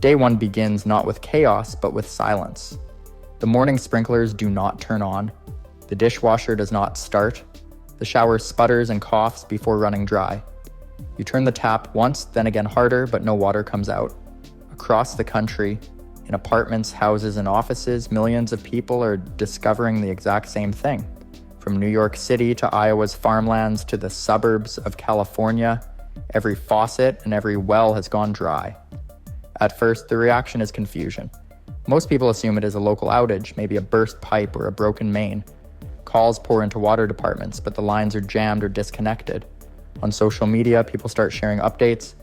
Day one begins not with chaos, but with silence. The morning sprinklers do not turn on. The dishwasher does not start. The shower sputters and coughs before running dry. You turn the tap once, then again harder, but no water comes out. Across the country, in apartments, houses, and offices, millions of people are discovering the exact same thing. From New York City to Iowa's farmlands to the suburbs of California, every faucet and every well has gone dry. At first, the reaction is confusion. Most people assume it is a local outage, maybe a burst pipe or a broken main. Calls pour into water departments, but the lines are jammed or disconnected. On social media, people start sharing updates.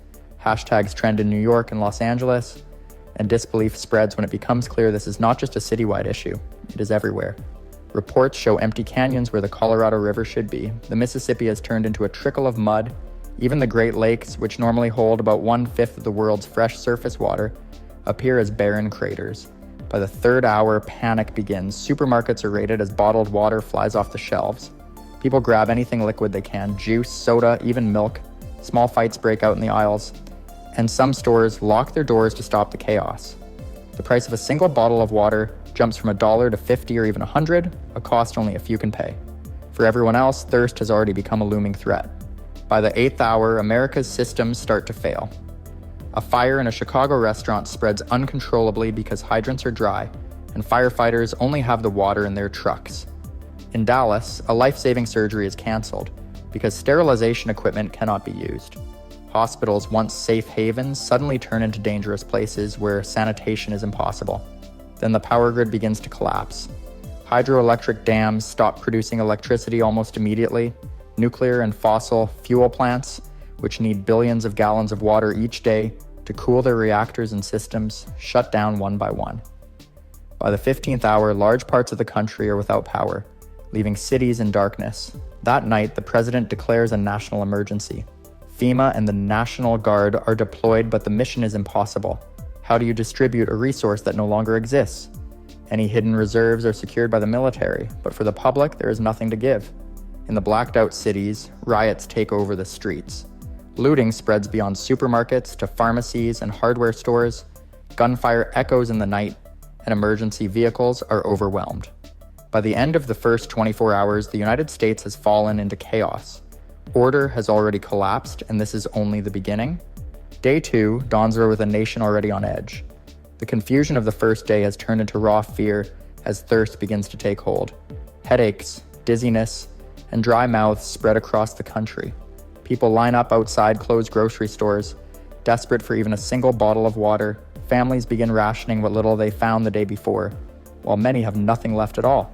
Hashtags trend in New York and Los Angeles, and disbelief spreads when it becomes clear this is not just a citywide issue, it is everywhere. Reports show empty canyons where the Colorado River should be. The Mississippi has turned into a trickle of mud. Even the Great Lakes, which normally hold about 1/5 of the world's fresh surface water, appear as barren craters. By the third hour, panic begins. Supermarkets are raided as bottled water flies off the shelves. People grab anything liquid they can, juice, soda, even milk. Small fights break out in the aisles, and some stores lock their doors to stop the chaos. The price of a single bottle of water jumps from $1 to $50 or even $100, a cost only a few can pay. For everyone else, thirst has already become a looming threat. By the 8th hour, America's systems start to fail. A fire in a Chicago restaurant spreads uncontrollably because hydrants are dry, and firefighters only have the water in their trucks. In Dallas, a life-saving surgery is canceled because sterilization equipment cannot be used. Hospitals, once safe havens, suddenly turn into dangerous places where sanitation is impossible. Then the power grid begins to collapse. Hydroelectric dams stop producing electricity almost immediately. Nuclear and fossil fuel plants, which need billions of gallons of water each day to cool their reactors and systems, shut down one by one. By the 15th hour, large parts of the country are without power, leaving cities in darkness. That night, the president declares a national emergency. FEMA and the National Guard are deployed, but the mission is impossible. How do you distribute a resource that no longer exists? Any hidden reserves are secured by the military, but for the public, there is nothing to give. In the blacked-out cities, riots take over the streets. Looting spreads beyond supermarkets to pharmacies and hardware stores. Gunfire echoes in the night, and emergency vehicles are overwhelmed. By the end of the first 24 hours, the United States has fallen into chaos. Order has already collapsed, and this is only the beginning. Day 2 dawns with a nation already on edge. The confusion of the first day has turned into raw fear as thirst begins to take hold. Headaches, dizziness, and dry mouths spread across the country. People line up outside closed grocery stores, desperate for even a single bottle of water. Families begin rationing what little they found the day before, while many have nothing left at all.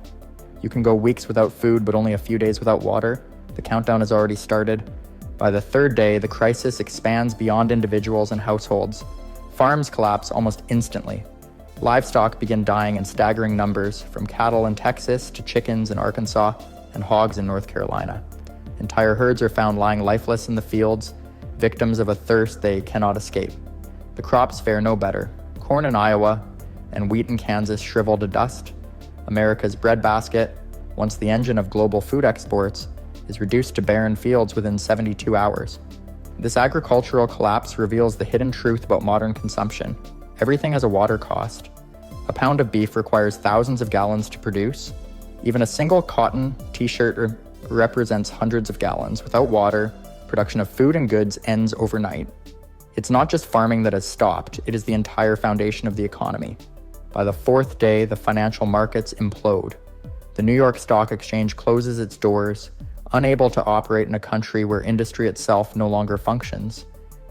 You can go weeks without food, but only a few days without water. The countdown has already started. By the third day, the crisis expands beyond individuals and households. Farms collapse almost instantly. Livestock begin dying in staggering numbers, from cattle in Texas to chickens in Arkansas and hogs in North Carolina. Entire herds are found lying lifeless in the fields, victims of a thirst they cannot escape. The crops fare no better. Corn in Iowa and wheat in Kansas shrivel to dust. America's breadbasket, once the engine of global food exports, is reduced to barren fields within 72 hours. This agricultural collapse reveals the hidden truth about modern consumption. Everything has a water cost. A pound of beef requires thousands of gallons to produce. Even a single cotton t-shirt represents hundreds of gallons. Without water, production of food and goods ends overnight. It's not just farming that has stopped, it is the entire foundation of the economy. By the fourth day, the financial markets implode. The New York Stock Exchange closes its doors, unable to operate in a country where industry itself no longer functions.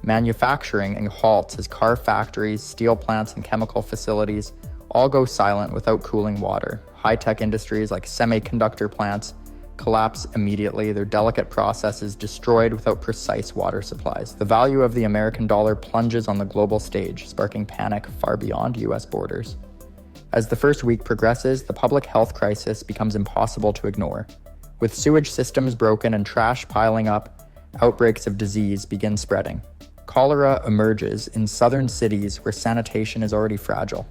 Manufacturing halts as car factories, steel plants, and chemical facilities all go silent without cooling water. High-tech industries like semiconductor plants collapse immediately, their delicate processes destroyed without precise water supplies. The value of the American dollar plunges on the global stage, sparking panic far beyond US borders. As the first week progresses, the public health crisis becomes impossible to ignore. With sewage systems broken and trash piling up, outbreaks of disease begin spreading. Cholera emerges in southern cities where sanitation is already fragile.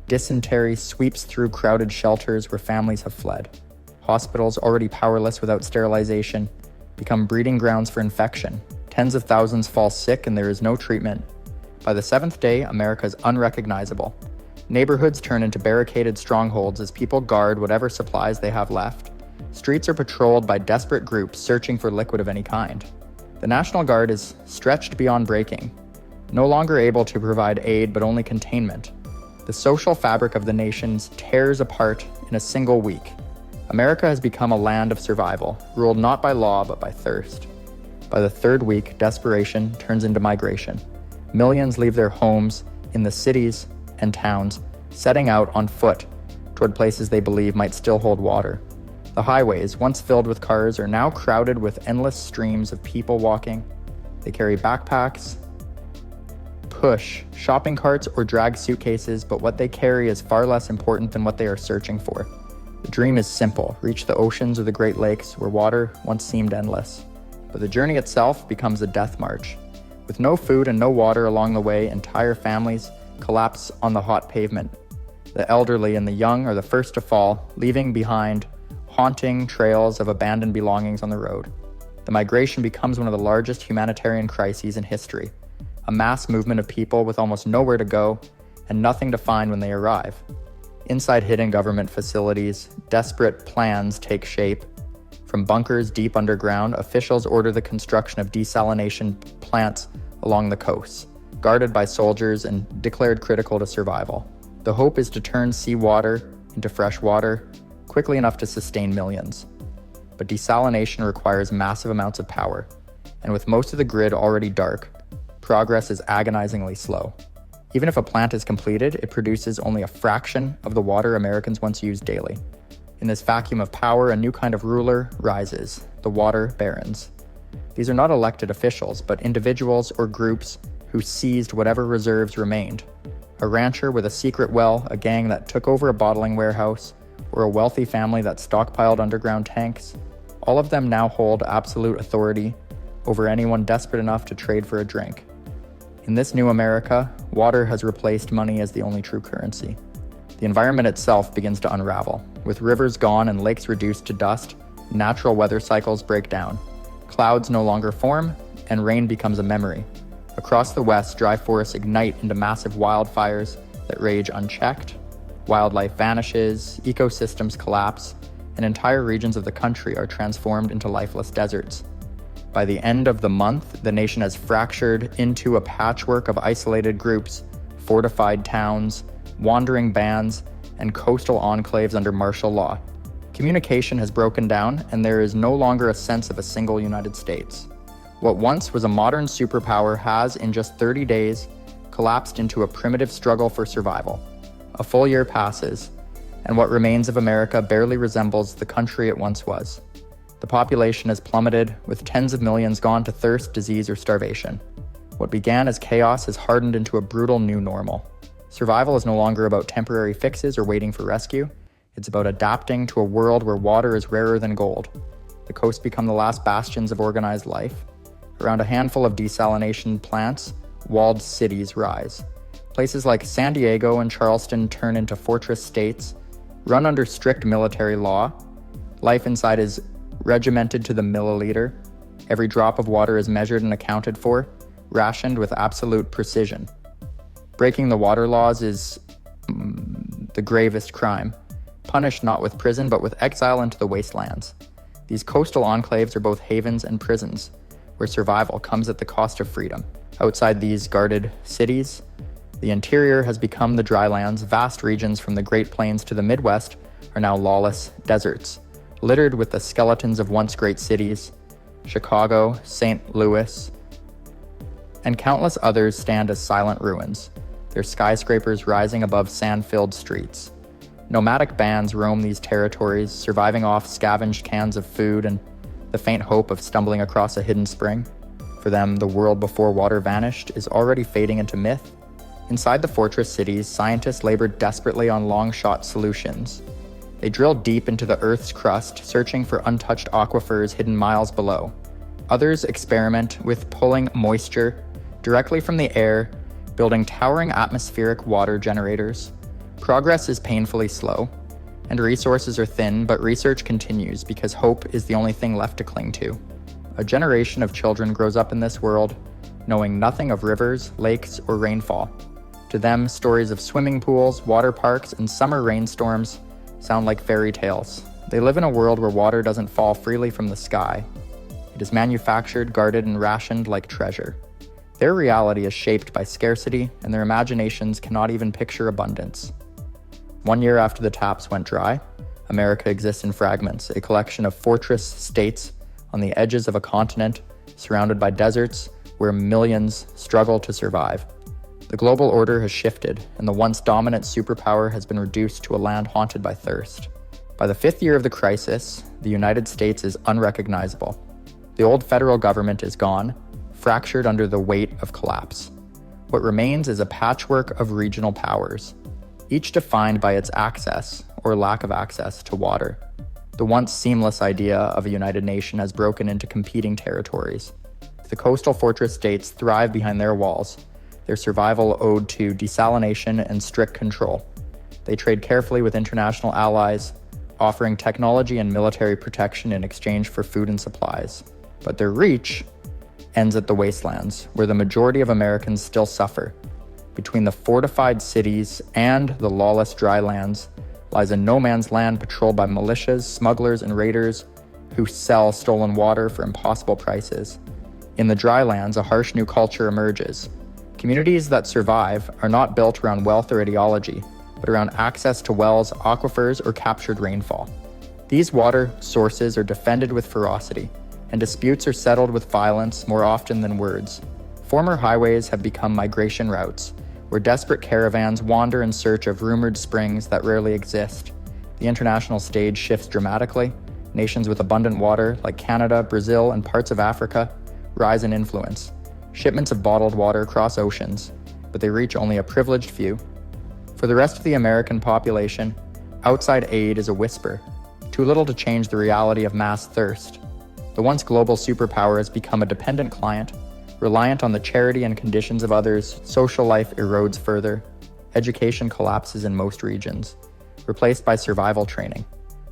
Dysentery sweeps through crowded shelters where families have fled. Hospitals, already powerless without sterilization, become breeding grounds for infection. Tens of thousands fall sick and there is no treatment. By the seventh day, America is unrecognizable. Neighborhoods turn into barricaded strongholds as people guard whatever supplies they have left. Streets are patrolled by desperate groups searching for liquid of any kind. The National Guard is stretched beyond breaking, no longer able to provide aid but only containment. The social fabric of the nation tears apart in a single week. America has become a land of survival, ruled not by law but by thirst. By the third week, desperation turns into migration. Millions leave their homes in the cities and towns, setting out on foot toward places they believe might still hold water. The highways, once filled with cars, are now crowded with endless streams of people walking. They carry backpacks, push shopping carts, or drag suitcases, but what they carry is far less important than what they are searching for. The dream is simple: reach the oceans or the Great Lakes where water once seemed endless. But the journey itself becomes a death march. With no food and no water along the way, entire families collapse on the hot pavement. The elderly and the young are the first to fall, leaving behind haunting trails of abandoned belongings on the road. The migration becomes one of the largest humanitarian crises in history, a mass movement of people with almost nowhere to go and nothing to find when they arrive. Inside hidden government facilities, desperate plans take shape. From bunkers deep underground, officials order the construction of desalination plants along the coasts, guarded by soldiers and declared critical to survival. The hope is to turn seawater into fresh water quickly enough to sustain millions. But desalination requires massive amounts of power, and with most of the grid already dark, progress is agonizingly slow. Even if a plant is completed, it produces only a fraction of the water Americans once used daily. In this vacuum of power, a new kind of ruler rises: the water barons. These are not elected officials, but individuals or groups who seized whatever reserves remained. A rancher with a secret well, a gang that took over a bottling warehouse, or a wealthy family that stockpiled underground tanks. All of them now hold absolute authority over anyone desperate enough to trade for a drink. In this new America, water has replaced money as the only true currency. The environment itself begins to unravel. With rivers gone and lakes reduced to dust, natural weather cycles break down. Clouds no longer form, and rain becomes a memory. Across the West, dry forests ignite into massive wildfires that rage unchecked. Wildlife vanishes, ecosystems collapse, and entire regions of the country are transformed into lifeless deserts. By the end of the month, the nation has fractured into a patchwork of isolated groups, fortified towns, wandering bands, and coastal enclaves under martial law. Communication has broken down, and there is no longer a sense of a single United States. What once was a modern superpower has, in just 30 days, collapsed into a primitive struggle for survival. A full year passes, and what remains of America barely resembles the country it once was. The population has plummeted, with tens of millions gone to thirst, disease, or starvation. What began as chaos has hardened into a brutal new normal. Survival is no longer about temporary fixes or waiting for rescue. It's about adapting to a world where water is rarer than gold. The coasts become the last bastions of organized life. Around a handful of desalination plants, walled cities rise. Places like San Diego and Charleston turn into fortress states, run under strict military law. Life inside is regimented to the milliliter. Every drop of water is measured and accounted for, rationed with absolute precision. Breaking the water laws is the gravest crime, punished not with prison but with exile into the wastelands. These coastal enclaves are both havens and prisons, where survival comes at the cost of freedom. Outside these guarded cities, the interior has become the drylands. Vast regions from the Great Plains to the Midwest are now lawless deserts, littered with the skeletons of once great cities. Chicago, St. Louis, and countless others stand as silent ruins, their skyscrapers rising above sand-filled streets. Nomadic bands roam these territories, surviving off scavenged cans of food and the faint hope of stumbling across a hidden spring. For them, the world before water vanished is already fading into myth. Inside the fortress cities, scientists labor desperately on long-shot solutions. They drill deep into the Earth's crust, searching for untouched aquifers hidden miles below. Others experiment with pulling moisture directly from the air, building towering atmospheric water generators. Progress is painfully slow, and resources are thin, but research continues because hope is the only thing left to cling to. A generation of children grows up in this world, knowing nothing of rivers, lakes, or rainfall. To them, stories of swimming pools, water parks, and summer rainstorms sound like fairy tales. They live in a world where water doesn't fall freely from the sky. It is manufactured, guarded, and rationed like treasure. Their reality is shaped by scarcity, and their imaginations cannot even picture abundance. 1 year after the taps went dry, America exists in fragments, a collection of fortress states on the edges of a continent surrounded by deserts where millions struggle to survive. The global order has shifted, and the once dominant superpower has been reduced to a land haunted by thirst. By the 5th year of the crisis, the United States is unrecognizable. The old federal government is gone, fractured under the weight of collapse. What remains is a patchwork of regional powers, each defined by its access, or lack of access, to water. The once seamless idea of a united nation has broken into competing territories. The coastal fortress states thrive behind their walls, their survival owed to desalination and strict control. They trade carefully with international allies, offering technology and military protection in exchange for food and supplies. But their reach ends at the wastelands, where the majority of Americans still suffer. Between the fortified cities and the lawless dry lands lies a no-man's land patrolled by militias, smugglers, and raiders who sell stolen water for impossible prices. In the dry lands, a harsh new culture emerges. Communities that survive are not built around wealth or ideology, but around access to wells, aquifers, or captured rainfall. These water sources are defended with ferocity, and disputes are settled with violence more often than words. Former highways have become migration routes, where desperate caravans wander in search of rumored springs that rarely exist. The international stage shifts dramatically. Nations with abundant water, like Canada, Brazil, and parts of Africa, rise in influence. Shipments of bottled water cross oceans, but they reach only a privileged few. For the rest of the American population, outside aid is a whisper, too little to change the reality of mass thirst. The once global superpower has become a dependent client, reliant on the charity and conditions of others. Social life erodes further. Education collapses in most regions, replaced by survival training.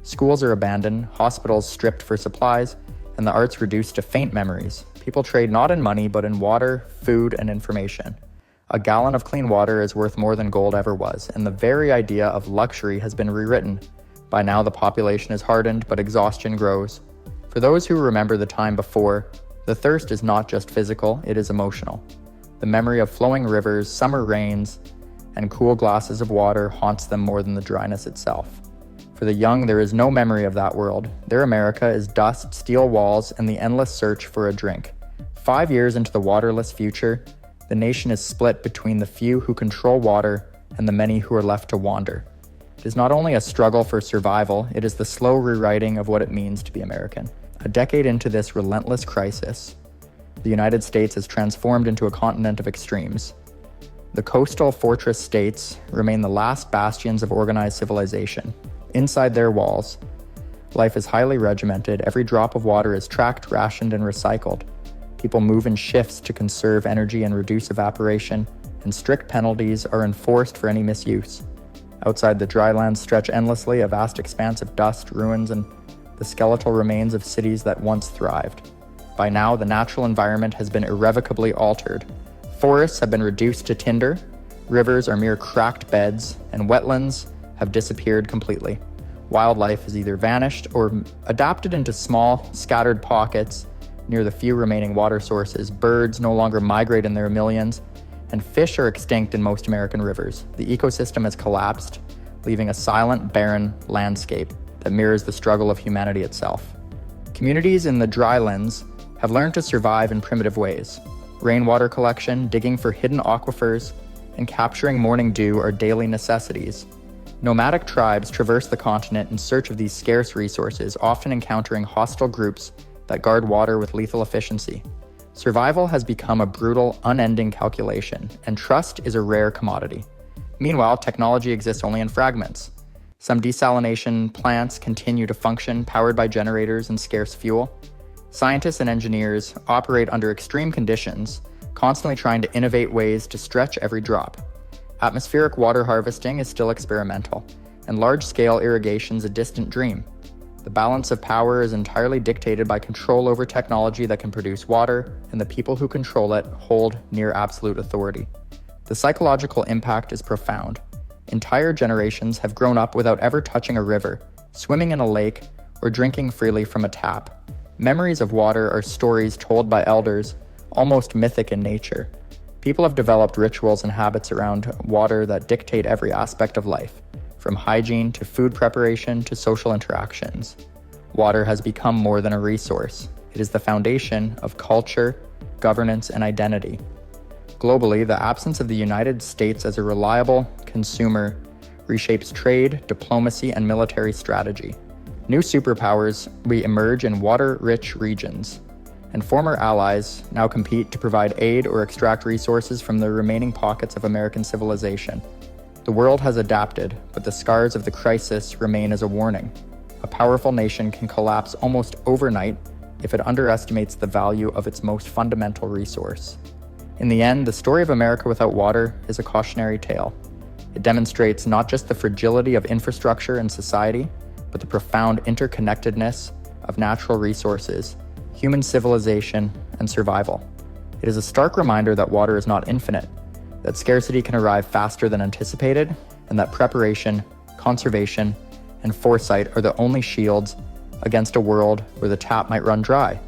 Schools are abandoned, hospitals stripped for supplies, and the arts reduced to faint memories. People trade not in money, but in water, food, and information. A gallon of clean water is worth more than gold ever was, and the very idea of luxury has been rewritten. By now, the population is hardened, but exhaustion grows. For those who remember the time before, the thirst is not just physical, it is emotional. The memory of flowing rivers, summer rains, and cool glasses of water haunts them more than the dryness itself. For the young, there is no memory of that world. Their America is dust, steel walls, and the endless search for a drink. 5 years into the waterless future, the nation is split between the few who control water and the many who are left to wander. It is not only a struggle for survival, it is the slow rewriting of what it means to be American. A decade into this relentless crisis, the United States has transformed into a continent of extremes. The coastal fortress states remain the last bastions of organized civilization. Inside their walls, life is highly regimented. Every drop of water is tracked, rationed, and recycled. People move in shifts to conserve energy and reduce evaporation, and strict penalties are enforced for any misuse. Outside, the dry lands stretch endlessly, a vast expanse of dust, ruins, and the skeletal remains of cities that once thrived. By now, the natural environment has been irrevocably altered. Forests have been reduced to tinder, rivers are mere cracked beds, and wetlands have disappeared completely. Wildlife has either vanished or adapted into small, scattered pockets near the few remaining water sources. Birds no longer migrate in their millions, and fish are extinct in most American rivers. The ecosystem has collapsed, leaving a silent, barren landscape that mirrors the struggle of humanity itself. Communities in the drylands have learned to survive in primitive ways. Rainwater collection, digging for hidden aquifers, and capturing morning dew are daily necessities. Nomadic tribes traverse the continent in search of these scarce resources, often encountering hostile groups that guard water with lethal efficiency. Survival has become a brutal, unending calculation, and trust is a rare commodity. Meanwhile, technology exists only in fragments. Some desalination plants continue to function, powered by generators and scarce fuel. Scientists and engineers operate under extreme conditions, constantly trying to innovate ways to stretch every drop. Atmospheric water harvesting is still experimental, and large-scale irrigation is a distant dream. The balance of power is entirely dictated by control over technology that can produce water, and the people who control it hold near absolute authority. The psychological impact is profound. Entire generations have grown up without ever touching a river, swimming in a lake, or drinking freely from a tap. Memories of water are stories told by elders, almost mythic in nature. People have developed rituals and habits around water that dictate every aspect of life, from hygiene to food preparation to social interactions. Water has become more than a resource. It is the foundation of culture, governance, and identity. Globally, the absence of the United States as a reliable consumer reshapes trade, diplomacy, and military strategy. New superpowers re-emerge in water-rich regions, and former allies now compete to provide aid or extract resources from the remaining pockets of American civilization. The world has adapted, but the scars of the crisis remain as a warning. A powerful nation can collapse almost overnight if it underestimates the value of its most fundamental resource. In the end, the story of America without water is a cautionary tale. It demonstrates not just the fragility of infrastructure and society, but the profound interconnectedness of natural resources, human civilization, and survival. It is a stark reminder that water is not infinite, that scarcity can arrive faster than anticipated, and that preparation, conservation, and foresight are the only shields against a world where the tap might run dry.